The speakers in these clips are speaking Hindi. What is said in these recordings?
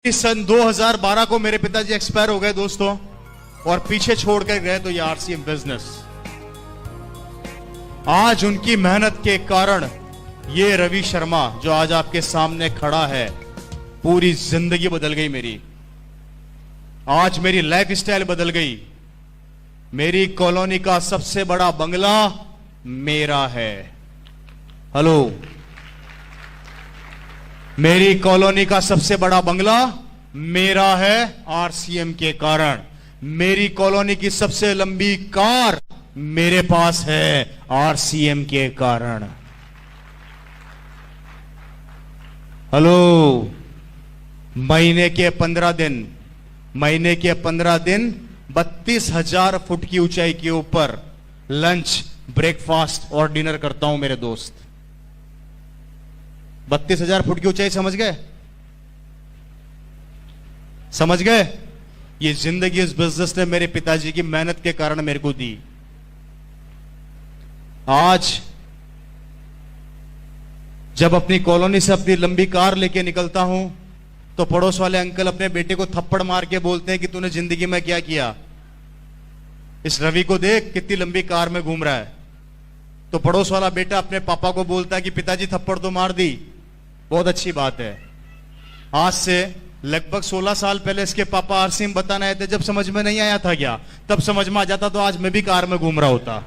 इस सन 2012 को मेरे पिताजी एक्सपायर हो गए दोस्तों, और पीछे छोड़ कर गए तो ये आरसीएम बिजनेस। आज उनकी मेहनत के कारण ये रवि शर्मा जो आज आपके सामने खड़ा है, पूरी जिंदगी बदल गई मेरी। आज मेरी लाइफ स्टाइल बदल गई। मेरी कॉलोनी का सबसे बड़ा बंगला मेरा है। हेलो, मेरी कॉलोनी का सबसे बड़ा बंगला मेरा है आरसीएम के कारण। मेरी कॉलोनी की सबसे लंबी कार मेरे पास है आरसीएम के कारण। हेलो, महीने के 15 दिन 32,000 फुट की ऊंचाई के ऊपर लंच, ब्रेकफास्ट और डिनर करता हूं मेरे दोस्त। 32,000 फुट की ऊंचाई, समझ गए? समझ गए? ये जिंदगी इस बिजनेस ने मेरे पिताजी की मेहनत के कारण मेरे को दी। आज जब अपनी कॉलोनी से अपनी लंबी कार लेके निकलता हूं तो पड़ोस वाले अंकल अपने बेटे को थप्पड़ मार के बोलते हैं कि तूने जिंदगी में क्या किया, इस रवि को देख कितनी लंबी कार में घूम रहा है। तो पड़ोस वाला बेटा अपने पापा को बोलता है कि पिताजी थप्पड़ तो मार दी, बहुत अच्छी बात है। आज से लगभग 16 साल पहले इसके पापा आरसीएम बताने आए थे। जब समझ में नहीं आया था क्या, तब समझ में आ जाता तो आज मैं भी कार में घूम रहा होता।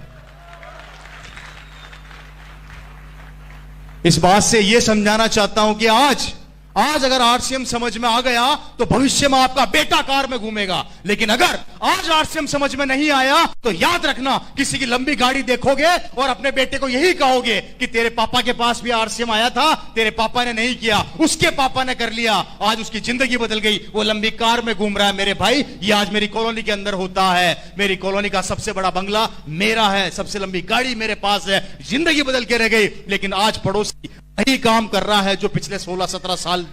इस बात से यह समझाना चाहता हूं कि आज अगर आरसीएम समझ में आ गया तो भविष्य में आपका बेटा कार में घूमेगा। लेकिन अगर आज आरसीएम समझ में नहीं आया तो याद रखना, किसी की लंबी गाड़ी देखोगे और अपने बेटे को यही कहोगे कि तेरे पापा के पास भी आरसीएम आया था, तेरे पापा ने नहीं किया, उसके पापा ने कर लिया, आज उसकी जिंदगी बदल गई, वो लंबी कार में घूम रहा है। मेरे भाई, ये आज मेरी कॉलोनी के अंदर होता है। मेरी कॉलोनी का सबसे बड़ा बंगला मेरा है, सबसे लंबी गाड़ी मेरे पास है। जिंदगी बदल के रह गई, लेकिन आज पड़ोसी वही काम कर रहा है जो पिछले 16-17 साल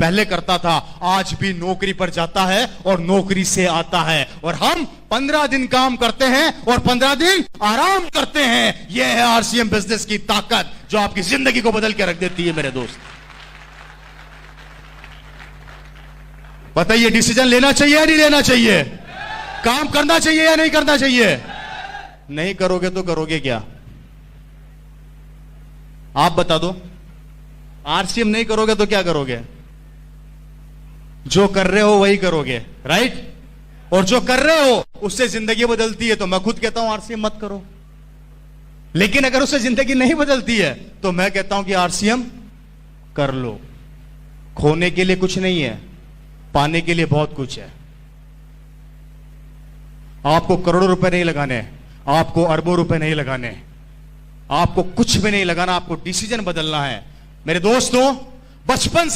पहले करता था। आज भी नौकरी पर जाता है और नौकरी से आता है, और हम 15 दिन काम करते हैं और 15 दिन आराम करते हैं। यह है आरसीएम बिजनेस की ताकत, जो आपकी जिंदगी को बदल के रख देती है मेरे दोस्त। बताइए, डिसीजन लेना चाहिए या नहीं लेना चाहिए? काम करना चाहिए या नहीं करना चाहिए? नहीं करोगे तो करोगे क्या? आप बता दो। आरसीएम नहीं करोगे तो क्या करोगे? जो कर रहे हो वही करोगे, राइट? और जो कर रहे हो उससे जिंदगी बदलती है, तो मैं खुद कहता हूं आरसीएम मत करो। लेकिन अगर उससे जिंदगी नहीं बदलती है तो मैं कहता हूं कि आरसीएम कर लो। खोने के लिए कुछ नहीं है, पाने के लिए बहुत कुछ है। आपको करोड़ों रुपए नहीं लगाने, आपको अरबों रुपए नहीं लगाने, आपको कुछ भी नहीं लगाना, आपको डिसीजन बदलना है। मेरे दोस्तों, बचपन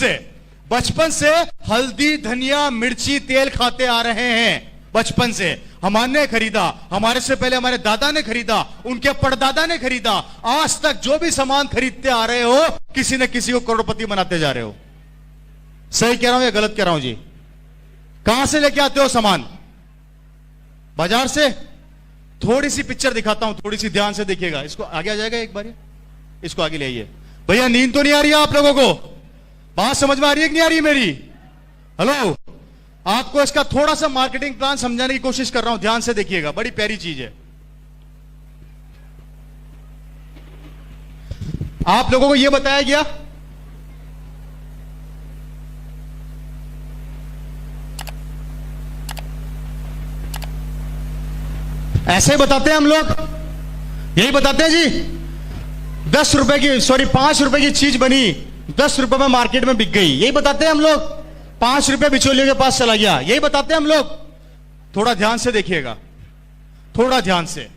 से हल्दी, धनिया, मिर्ची, तेल खाते आ रहे हैं। बचपन से हमने खरीदा, हमारे से पहले हमारे दादा ने खरीदा, उनके परदादा ने खरीदा। आज तक जो भी सामान खरीदते आ रहे हो, किसी न किसी को करोड़पति बनाते जा रहे हो। सही कह रहा हूं या गलत कह रहा हूं जी? कहां से लेके आते हो सामान? बाजार से। थोड़ी सी पिक्चर दिखाता हूं, थोड़ी सी ध्यान से देखिएगा। इसको आगे आ जाएगा एक बार, इसको आगे ले आइए। भैया, नींद तो नहीं आ रही है आप लोगों को? बात समझ में आ रही है कि नहीं आ रही है मेरी? हेलो, आपको इसका थोड़ा सा मार्केटिंग प्लान समझाने की कोशिश कर रहा हूं, ध्यान से देखिएगा। बड़ी प्यारी चीज है। आप लोगों को यह बताया गया ऐसे बताते हैं हम लोग, यही बताते हैं जी। 10 रुपए की, सॉरी 5 रुपए की चीज बनी, 10 रुपए में मार्केट में बिक गई, यही बताते हैं हम लोग। 5 रुपए बिचौलियों के पास चला गया, यही बताते हैं हम लोग। थोड़ा ध्यान से देखिएगा, थोड़ा ध्यान से।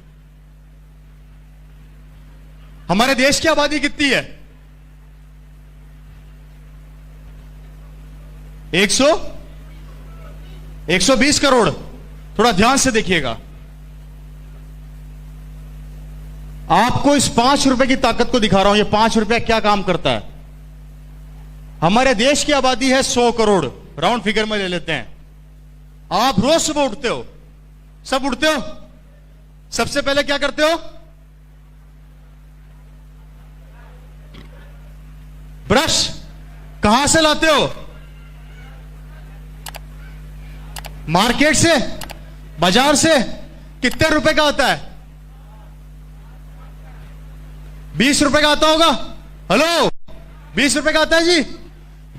हमारे देश की आबादी कितनी है? 120 करोड़। थोड़ा ध्यान से देखिएगा। आपको इस 5 रुपए की ताकत को दिखा रहा हूं। ये 5 रुपया क्या काम करता है? हमारे देश की आबादी है 100 करोड़, राउंड फिगर में ले लेते हैं। आप रोज सुबह उठते हो, सब उठते हो, सबसे पहले क्या करते हो? ब्रश कहां से लाते हो? मार्केट से, बाजार से कितने रुपए का आता है? 20 रुपए का आता होगा। हेलो, 20 रुपए का आता है जी।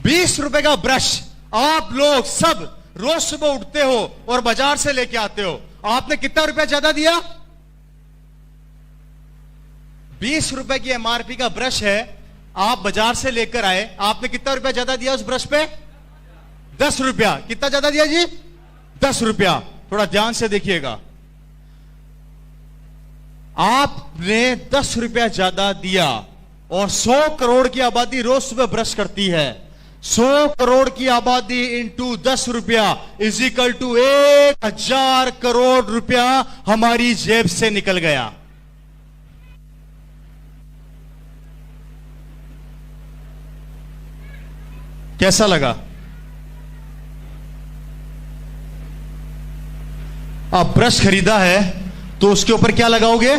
20 रुपए का ब्रश आप लोग सब रोज सुबह उठते हो और बाजार से लेके आते हो। आपने कितना रुपया ज्यादा दिया? 20 रुपए की एमआरपी का ब्रश है, आप बाजार से लेकर आए, आपने कितना रुपया ज्यादा दिया उस ब्रश पे? 10 रुपया। कितना ज्यादा दिया जी? 10 रुपया। थोड़ा ध्यान से देखिएगा, आपने 10 रुपया ज्यादा दिया और 100 करोड़ की आबादी रोज सुबह ब्रश करती है। 100 करोड़ की आबादी इंटू 10 रुपया इज इक्वल टू 1000 करोड़ रुपया हमारी जेब से निकल गया। कैसा लगा? आप ब्रश खरीदा है तो उसके ऊपर क्या लगाओगे?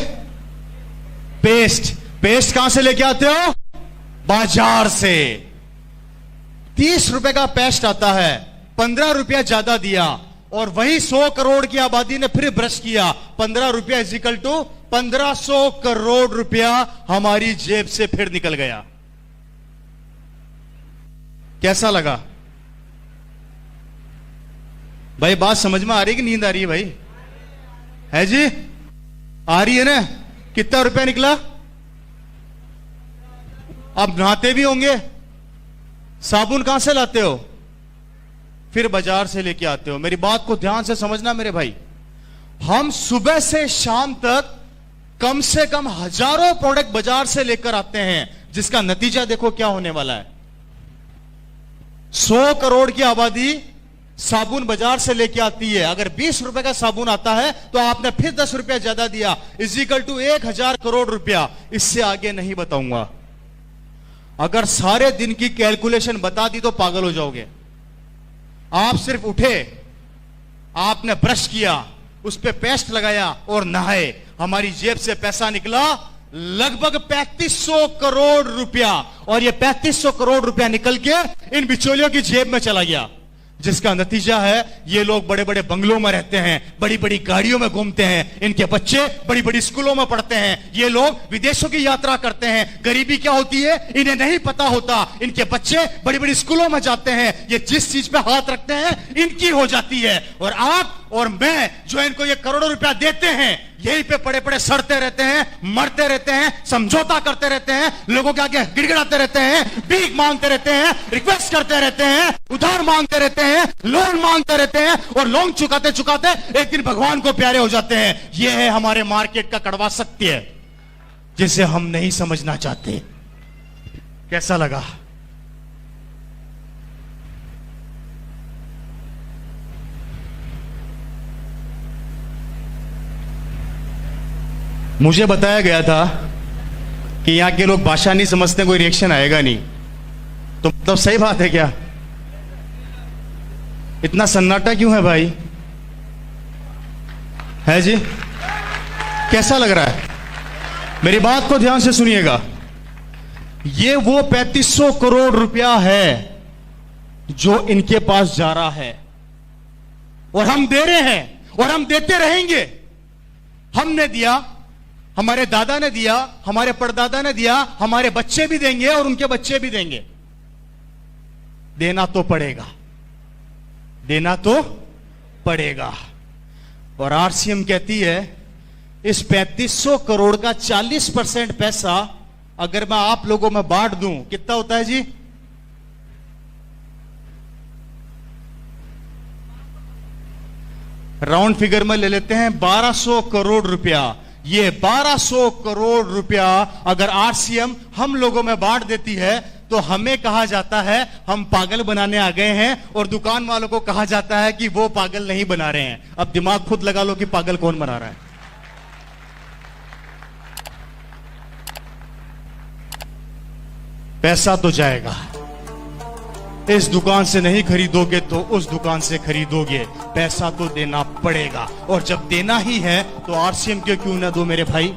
पेस्ट। पेस्ट कहां से लेके आते हो? बाजार से। 30 रुपए का पेस्ट आता है, 15 रुपया ज्यादा दिया और वही 100 करोड़ की आबादी ने फिर ब्रश किया। 15 रुपया इज इक्वल टू 1500 करोड़ रुपया हमारी जेब से फिर निकल गया। कैसा लगा भाई? बात समझ में आ रही है कि नींद आ रही है भाई? है जी? आ रही है ना? कितना रुपया निकला? अब नहाते भी होंगे, साबुन कहां से लाते हो? फिर बाजार से लेके आते हो। मेरी बात को ध्यान से समझना मेरे भाई, हम सुबह से शाम तक कम से कम हजारों प्रोडक्ट बाजार से लेकर आते हैं, जिसका नतीजा देखो क्या होने वाला है। 100 करोड़ की आबादी साबुन बाजार से लेके आती है। अगर 20 रुपए का साबुन आता है तो आपने फिर 10 रुपया ज्यादा दिया, इज इक्वल टू 1000 करोड़ रुपया। इससे आगे नहीं बताऊंगा। अगर सारे दिन की कैलकुलेशन बता दी तो पागल हो जाओगे। आप सिर्फ उठे, आपने ब्रश किया, उस पे पेस्ट लगाया और नहाए, हमारी जेब से पैसा निकला लगभग 3500 करोड़ रुपया। और ये 3500 करोड़ रुपया निकल के इन बिचौलियों की जेब में चला गया, जिसका नतीजा है ये लोग बड़े बड़े बंगलों में रहते हैं, बड़ी बड़ी गाड़ियों में घूमते हैं, इनके बच्चे बड़ी बड़ी स्कूलों में पढ़ते हैं, ये लोग विदेशों की यात्रा करते हैं। गरीबी क्या होती है इन्हें नहीं पता होता। इनके बच्चे बड़ी बड़ी स्कूलों में जाते हैं, ये जिस चीज पे हाथ रखते हैं इनकी हो जाती है। और आप और मैं जो इनको ये करोड़ों रुपया देते हैं, यहीं पे पड़े पड़े सड़ते रहते हैं, मरते रहते हैं, समझौता करते रहते हैं, लोगों के आगे गिड़गिड़ाते रहते हैं, भीख मांगते रहते हैं, रिक्वेस्ट करते रहते हैं, उधार मांगते रहते हैं, लोन मांगते रहते हैं और लोन चुकाते चुकाते एक दिन भगवान को प्यारे हो जाते हैं। यह है हमारे मार्केट का कड़वा सत्य, जिसे हम नहीं समझना चाहते। कैसा लगा? मुझे बताया गया था कि यहां के लोग भाषा नहीं समझते, कोई रिएक्शन आएगा नहीं, तो मतलब सही बात है क्या? इतना सन्नाटा क्यों है भाई? है जी? कैसा लग रहा है? मेरी बात को ध्यान से सुनिएगा। ये वो 3500 करोड़ रुपया है जो इनके पास जा रहा है और हम दे रहे हैं और हम देते रहेंगे। हमने दिया, हमारे दादा ने दिया, हमारे परदादा ने दिया, हमारे बच्चे भी देंगे और उनके बच्चे भी देंगे। देना तो पड़ेगा, देना तो पड़ेगा। और आरसीएम कहती है इस 3500 करोड़ का 40% पैसा अगर मैं आप लोगों में बांट दूं, कितना होता है जी? राउंड फिगर में ले लेते हैं 1200 करोड़ रुपया। ये 1200 करोड़ रुपया अगर आरसीएम हम लोगों में बांट देती है तो हमें कहा जाता है हम पागल बनाने आ गए हैं, और दुकान वालों को कहा जाता है कि वो पागल नहीं बना रहे हैं। अब दिमाग खुद लगा लो कि पागल कौन बना रहा है। पैसा तो जाएगा, इस दुकान से नहीं खरीदोगे तो उस दुकान से खरीदोगे, पैसा तो देना पड़ेगा। और जब देना ही है तो आरसीएम क्यों ना दो मेरे भाई?